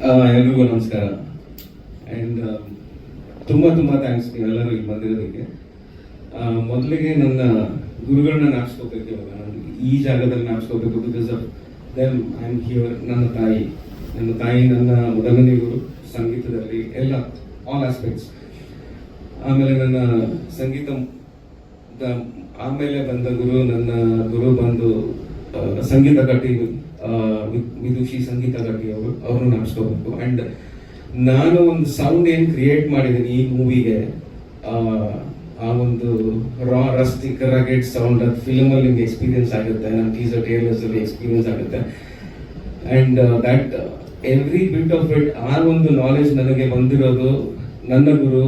ಎಲ್ರಿಗೂ ನಮಸ್ಕಾರ. ಆ್ಯಂಡ್ ತುಂಬ ತುಂಬ ಥ್ಯಾಂಕ್ಸ್ ನೀವೆಲ್ಲರೂ ಇಲ್ಲಿ ಬಂದಿರೋದಕ್ಕೆ. ಮೊದಲಿಗೆ ನನ್ನ ಗುರುಗಳನ್ನ ಜ್ಞಾಪಿಸ್ಕೋಬೇಕು. ಇವಾಗ ನಾನು ಈ ಜಾಗದಲ್ಲಿ ಜ್ಞಾಪಿಸ್ಕೋಬೇಕು. Because of them I am here. ನನ್ನ ತಾಯಿ ನನ್ನ ಮೊದಲನೇ ಗುರು ಸಂಗೀತದಲ್ಲಿ ಎಲ್ಲ ಆಲ್ ಆಸ್ಪೆಕ್ಟ್ಸ್. ಆಮೇಲೆ ನನ್ನ ಸಂಗೀತ ಆಮೇಲೆ ಬಂದ ನನ್ನ ಗುರು ಬಂದು ಸಂಗೀತ ಕಟ್ಟಿ ವಿದುಷಿ ಸಂಗೀತ ಕಟ್ಟಿ ಅವರು ಜ್ಞಾಪಿಸ್ಕೋಬೇಕು. ಆ್ಯಂಡ್ ನಾನು ಒಂದು ಸೌಂಡ್ ಏನು ಕ್ರಿಯೇಟ್ ಮಾಡಿದ್ದೀನಿ ಈ ಮೂವಿಗೆ, ಆ ಒಂದು ರಾ ರಸ್ಟಿಕ್ ರಗೆಡ್ ಸೌಂಡ್ ಅದು ಫಿಲ್ಮಲ್ಲಿ ನಿಮ್ಗೆ ಎಕ್ಸ್ಪೀರಿಯನ್ಸ್ ಆಗುತ್ತೆ, ನನ್ನ ಟೀಸರ್ ಟ್ರೇಲರ್ಸಲ್ಲಿ ಎಕ್ಸ್ಪೀರಿಯನ್ಸ್ ಆಗುತ್ತೆ. And that every bit of it, ಆ ಒಂದು ನಾಲೆಜ್ ನನಗೆ ಬಂದಿರೋದು ನನ್ನ ಗುರು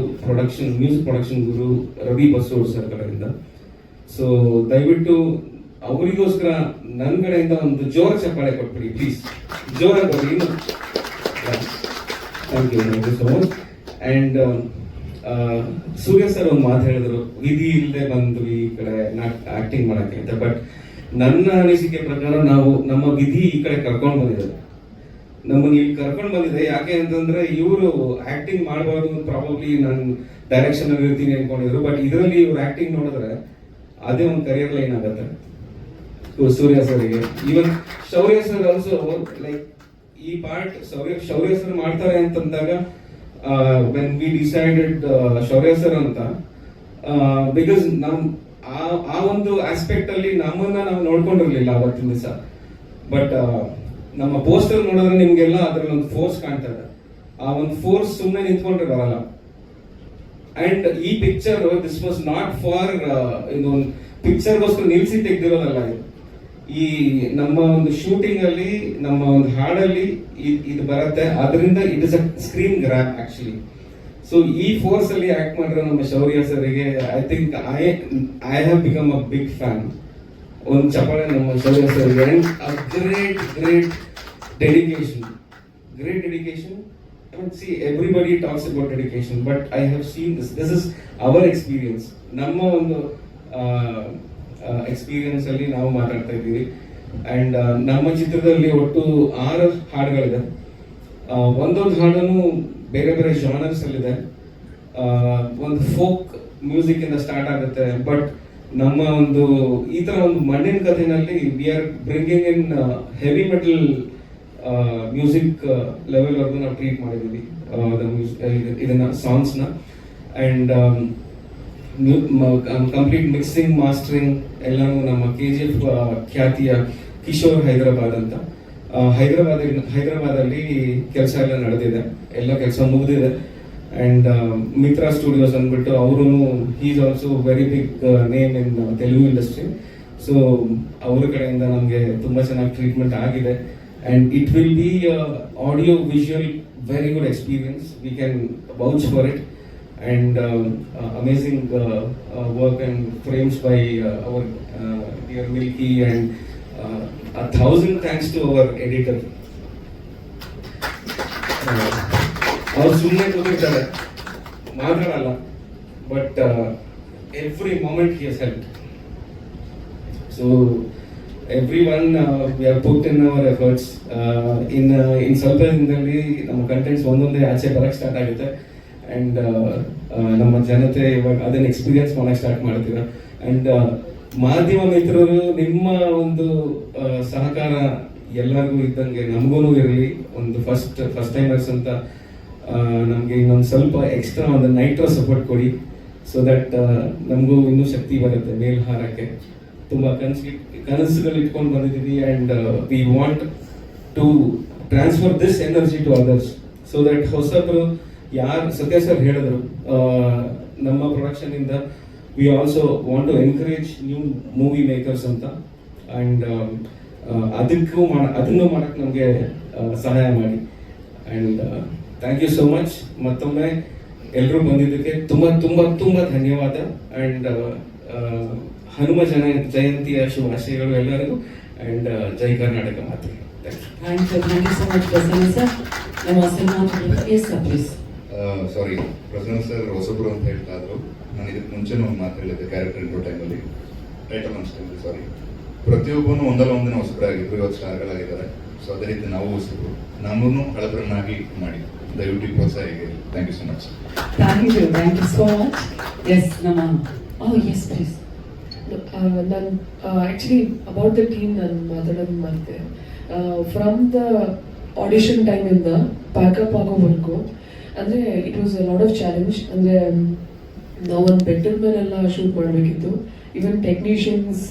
ಮ್ಯೂಸಿಕ್ ಪ್ರೊಡಕ್ಷನ್ ಗುರು ರವಿ ಬಸೂರ್ ಸರ್ ಕಡೆಯಿಂದ. ಸೊ ದಯವಿಟ್ಟು ಅವರಿಗೋಸ್ಕರ ನನ್ನ ಕಡೆಯಿಂದ ಒಂದು ಜೋರ ಚಪ್ಪಾಳೆ ಕೊಟ್ಬಿಡಿ ಪ್ಲೀಸ್. ಜೋರಾಗಿ ಕೊಡಿ. Thank you so much. And Surya sir ಒಂದು ಮಾತು ಹೇಳಿದ್ರು, ವಿಧಿ ಇಲ್ಲದೆ ಬಂದ್ವಿ ಈ ಕಡೆ ಆಕ್ಟಿಂಗ್ ಮಾಡಕ್ಕೆ ಅಂತ. ಬಟ್ ನನ್ನ ಅನಿಸಿಕೆ ಪ್ರಕಾರ ನಮ್ಮ ವಿಧಿ ಈ ಕಡೆ ಕರ್ಕೊಂಡು ಬಂದಿದ್ದಾರೆ, ನಮ್ಮನ್ನ ಇಲ್ಲಿ ಕರ್ಕೊಂಡು ಬಂದಿದೆ. ಯಾಕೆ ಅಂತಂದ್ರೆ ಇವರು ಆಕ್ಟಿಂಗ್ ಮಾಡಬಾರ್ದು ಪ್ರಾಬಬ್ಲಿ ನಾನು ಡೈರೆಕ್ಷನ್ ಅಲ್ಲಿ ಇರ್ತೀನಿ ಅನ್ಕೊಂಡಿದ್ರು. ಬಟ್ ಇದರಲ್ಲಿ ಇವ್ರು ಆಕ್ಟಿಂಗ್ ನೋಡಿದ್ರೆ ಅದೇ ಒಂದು ಕರಿಯರ್ ಲೈನ್ ಆಗುತ್ತೆ ಸೂರ್ಯ ಸರ್ಗೆ. ಈವನ್ ಶೌರ್ಯ ಸರ್ ಆಲ್ಸೋ ಲೈಕ್ ಈ ಪಾರ್ಟ್ ಶೌರ್ಯ ಸರ್ ಮಾಡ್ತಾರೆ ಅಂತಂದಾಗ ವೆನ್ ವಿ ಡಿಸೈಡೆಡ್ ಶೌರ್ಯ ಸರ್ ಅಂತ, ಬಿಕಾಸ್ ಆ ಒಂದು ಆಸ್ಪೆಕ್ಟ್ ಅಲ್ಲಿ ನಮ್ಮನ್ನ ನಾವು ನೋಡ್ಕೊಂಡಿರ್ಲಿಲ್ಲ ಅವತ್ತಿನ ದಿವಸ. ಬಟ್ ನಮ್ಮ ಪೋಸ್ಟರ್ ನೋಡಿದ್ರೆ ನಿಮ್ಗೆಲ್ಲ ಅದ್ರಲ್ಲಿ ಒಂದು ಫೋರ್ಸ್ ಕಾಣ್ತಾ ಇದೆ. ಆ ಒಂದು ಫೋರ್ಸ್ ಸುಮ್ಮನೆ ನಿಂತ್ಕೊಂಡ್ರೆ ಬರಲ್ಲ. ಅಂಡ್ ಈ picture this was not for ಇದೊಂದು ಪಿಕ್ಚರ್ಗೋಸ್ಕರ ನಿಲ್ಸಿ ತೆಗ್ದಿರೋದಲ್ಲ. ಈ ನಮ್ಮ ಒಂದು ಶೂಟಿಂಗ್ ಅಲ್ಲಿ ನಮ್ಮ ಒಂದು ಹಾಡಲ್ಲಿ ಇದು ಬರುತ್ತೆ. ಅದರಿಂದ it is a screen grab actually. So ಈ ಫೋರ್ಸ್ ಅಲ್ಲಿ ಆಕ್ಟ್ ಮಾಡಿರೋ ನಮ್ಮ ಶೌರ್ಯ ಸರ್ಗೆ I think I have become a big fan. ಒಂದು ಚಪ್ಪಾಳೆ ನಮ್ಮ ಶೌರ್ಯ ಸರ್ಗೆ. Great dedication. See, everybody talks about dedication, but I have seen this is our experience. ನಮ್ಮ ಒಂದು ಎಕ್ಸ್ಪೀರಿಯನ್ಸ್ ಅಲ್ಲಿ ನಾವು ಮಾತಾಡ್ತಾ ಇದ್ದೀವಿ. ಅಂಡ್ ನಮ್ಮ ಚಿತ್ರದಲ್ಲಿ ಒಟ್ಟು 6 ಹಾಡುಗಳಿದೆ. ಒಂದೊಂದು ಹಾಡನ್ನು ಬೇರೆ ಬೇರೆ ಜಾನರ್ಸ್ ಅಲ್ಲಿದೆ. ಒಂದು ಫೋಕ್ ಮ್ಯೂಸಿಕ್ ಇಂದ ಸ್ಟಾರ್ಟ್ ಆಗುತ್ತೆ. ಬಟ್ ನಮ್ಮ ಒಂದು ಈ ತರ ಒಂದು ಮಣ್ಣಿನ ಕಥೆನಲ್ಲಿ we are bringing in heavy metal music level ವರ್ಗು ನಾವು ಟ್ರೀಟ್ ಮಾಡಿದ್ದೀವಿ ಇದನ್ನ ಸಾಂಗ್ಸ್ನ. ಆ್ಯಂಡ್ ಕಂಪ್ಲೀಟ್ ಮಿಕ್ಸಿಂಗ್ ಮಾಸ್ಟರಿಂಗ್ ಎಲ್ಲಾನು ನಮ್ಮ KGF ಖ್ಯಾತಿಯ ಕಿಶೋರ್ ಹೈದರಾಬಾದ್ ಅಂತ ಹೈದರಾಬಾದಲ್ಲಿ ಕೆಲಸ ಎಲ್ಲ ನಡೆದಿದೆ, ಎಲ್ಲ ಕೆಲಸ ಮುಗಿದಿದೆ. ಆ್ಯಂಡ್ ಮಿತ್ರಾ ಸ್ಟುಡಿಯೋಸ್ ಅಂದ್ಬಿಟ್ಟು ಅವರು is also very big name in Telugu industry. So ಅವ್ರ ಕಡೆಯಿಂದ ನಮಗೆ ತುಂಬ ಚೆನ್ನಾಗಿ ಟ್ರೀಟ್ಮೆಂಟ್ ಆಗಿದೆ. And it will be audio visual very good experience. We can vouch for it. And amazing work and frames by our dear Milky. And 1,000 thanks to our editor. ಅವ್ರು ಸುಮ್ಮನೆ ಕೂತಿರ್ತಾರೆ, ಮಾತಾಡಲ್ಲ, but every moment he has helped. So everyone we have put in our efforts. In ಸ್ವಲ್ಪ ದಿನದಲ್ಲಿ ನಮ್ಮ contents ಒಂದೊಂದೇ ಆಚೆ ಬರಕ್ಕೆ ಸ್ಟಾರ್ಟ್ ಆಗುತ್ತೆ. ಆ್ಯಂಡ್ ನಮ್ಮ ಜನತೆ ಇವಾಗ ಅದನ್ನ ಎಕ್ಸ್ಪೀರಿಯನ್ಸ್ ಮಾಡಕ್ಕೆ ಸ್ಟಾರ್ಟ್ ಮಾಡ್ತೀರಾ. ಆ್ಯಂಡ್ ಮಾಧ್ಯಮ ಮಿತ್ರರು ನಿಮ್ಮ ಒಂದು ಸಹಕಾರ ಎಲ್ಲರಿಗೂ ಇದ್ದಂಗೆ ನಮಗೂ ಇರಲಿ. ಒಂದು ಫಸ್ಟ್ ಟೈಮರ್ಸ್ ಅಂತ ನಮಗೆ ಇನ್ನೊಂದು ಸ್ವಲ್ಪ ಎಕ್ಸ್ಟ್ರಾ ಒಂದು ನೈಟ್ರೋ ಸಪೋರ್ಟ್ ಕೊಡಿ. ಸೊ ದಟ್ ನಮಗೂ ಇನ್ನೂ ಶಕ್ತಿ ಬರುತ್ತೆ ಮೇಲ್ ಹಾರಕ್ಕೆ. ತುಂಬ ಕನಸುಗಳು ಇಟ್ಕೊಂಡು ಬಂದಿದ್ದೀವಿ. And we want to transfer this energy to others. So that ಹೊಸಬ್ರು ಯಾರು ಸತ್ಯ ಸರ್ ಹೇಳಿದ್ರು, ನಮ್ಮ ಪ್ರೊಡಕ್ಷನ್ ಇಂದ we also want to encourage new movie makers ಅಂತ. ಆ್ಯಂಡ್ ಅದನ್ನು ಮಾಡಕ್ಕೆ ನಮಗೆ ಸಹಾಯ ಮಾಡಿ. And thank you so much. ಮತ್ತೊಮ್ಮೆ ಎಲ್ಲರೂ ಬಂದಿದ್ದಕ್ಕೆ ತುಂಬ ತುಂಬ ತುಂಬ ಧನ್ಯವಾದ. ಆ್ಯಂಡ್ ಹನುಮ ಜಯಂತಿಯ ಶುಭಾಶಯಗಳು ಎಲ್ಲರಿಗೂ. ಆ್ಯಂಡ್ ಜೈ ಕರ್ನಾಟಕ ಮಾತು. Thank you so much Prasanna sir. ನಮ್ಮ ಸಾರಿ, ಪ್ರಸನ್ನ ಸರ್ ಹೊಸಬ್ರು ಅಂತ ಹೇಳ್ತಾ ಇದ್ರು. ನಾನು ಇದಕ್ಕೆ ಮುಂಚೆ ಒಂದು ಮಾತು ಹೇಳಿದ್ದೆ ಕ್ಯಾರೆಕ್ಟರ್ ಇಂಟ್ರೋ ಟೈಮಲ್ಲಿ. ಟೈಟಲ್ ಅನ್ಸ್ಕೊಂಡು ಸಾರಿ. ಪ್ರತಿಯೊಬ್ಬನು ಒಂದಲ್ಲ ಒಂದಿನ ಹೊಸಬ್ರಾಗಿದ್ರು, ಇವತ್ತು ಸ್ಟಾರ್ಗಳಾಗಿದ್ದಾರೆ. ಸೊ ಅದೇ ರೀತಿ ನಾವು ನಮ್ಮನ್ನು ಹಳಬರನ್ನಾಗಿ ಮಾಡಿ ದಯವಿಟ್ಟು ಈ ಪ್ರೋತ್ಸಾಹ ಹೀಗೆ. Thank you so much. Thank you so much. Yes ನಮ್ಮ ಎಸ್ ಪ್ಲೀಸ್. ನಾನು ಆ್ಯಕ್ಚುಲಿ ಅಬೌಟ್ ದ ಟೀಮ್ ನಾನು ಮಾತಾಡೋದು ಮಾಡ್ತೆ. ಫ್ರಮ್ ದ ಆಡಿಷನ್ ಟೈಮಿಂದ ಪ್ಯಾಕಪ್ ಆಗೋವರೆಗೂ ಅಂದರೆ it was a lot of challenge. ಅಂದರೆ ನಾವು ಒಂದು ಬೆಟ್ಟದ ಮೇಲೆಲ್ಲ ಶೂಟ್ ಮಾಡಬೇಕಿತ್ತು. ಈವನ್ ಟೆಕ್ನಿಷಿಯನ್ಸ್,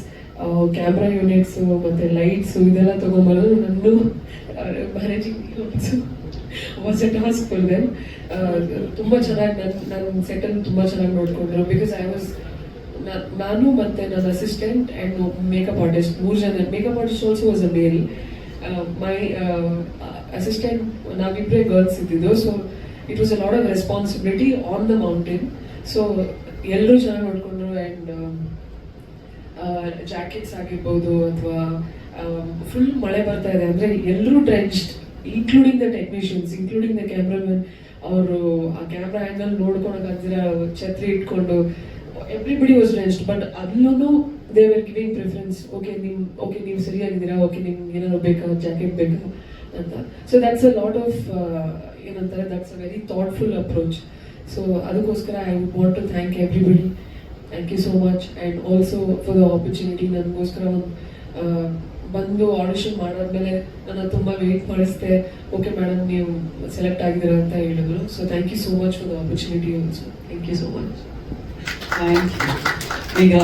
ಕ್ಯಾಮ್ರಾ ಯೂನಿಟ್ಸು ಮತ್ತು ಲೈಟ್ಸು ಇದೆಲ್ಲ ತೊಗೊಂಬರೋದು ನನ್ನೂ managing was a task for them. ತುಂಬ ಚೆನ್ನಾಗಿ ನನ್ನ ಸೆಟನ್ನು ತುಂಬ ಚೆನ್ನಾಗಿ ನೋಡಿಕೊಂಡ್ರು. ಬಿಕಾಸ್ ನಾನು ಮತ್ತು ನನ್ನ ಅಸಿಸ್ಟೆಂಟ್ ಆ್ಯಂಡ್ ಮೇಕಪ್ ಆರ್ಟಿಸ್ಟ್ 3 ಜನ. Makeup artist also was a male. My assistant ನಾವಿಬ್ಬರೇ ಗರ್ಲ್ಸ್ ಇದ್ದಿದ್ದು. So it was a lot of responsibility on the mountain. So ಎಲ್ಲರೂ ಚೆನ್ನಾಗಿ ನೋಡಿಕೊಂಡ್ರು. ಆ್ಯಂಡ್ ಜಾಕೆಟ್ಸ್ ಆಗಿರ್ಬೋದು ಅಥವಾ ಫುಲ್ ಮಳೆ ಬರ್ತಾ ಇದೆ ಅಂದರೆ ಎಲ್ಲರೂ drenched, including the technicians, including the cameraman. ಅವರು ಆ ಕ್ಯಾಮ್ರಾ ಆ್ಯಂಗಲ್ ನೋಡ್ಕೊಳಕ್ಕಾಗ್ದಿರ ಛತ್ರಿ ಇಟ್ಕೊಂಡು ಎವ್ರಿಬಡಿ ವಾಸ್ ಡ್ರೆಂಚ್ಡ್. ಬಟ್ ಅಲ್ಲೂ they were giving preference. Okay ನೀವು ಸರಿಯಾಗಿದ್ದೀರಾ, ಓಕೆ ನಿಮ್ಗೆ ಏನಾದ್ರು ಬೇಕಾ, ಜಾಕೆಟ್ ಬೇಕಾ ಅಂತ. So that's a lot of ಏನಂತಾರೆ, that's a very thoughtful approach. So ಅದಕ್ಕೋಸ್ಕರ I would want to thank everybody. Thank you so much. And also for the opportunity. ನನಗೋಸ್ಕರ ಬಂದು ಆಡಿಷನ್ ಮಾಡಾದ್ಮೇಲೆ ನನ್ನ ತುಂಬ ವೇಟ್ ಮಾಡಿಸ್ದೆ. ಓಕೆ ಮೇಡಮ್ ನೀವು ಸೆಲೆಕ್ಟ್ ಆಗಿದ್ದೀರಾ ಅಂತ ಹೇಳಿದ್ರು. So thank you so much for the opportunity also. Thank you so much. Thank you. ಈಗ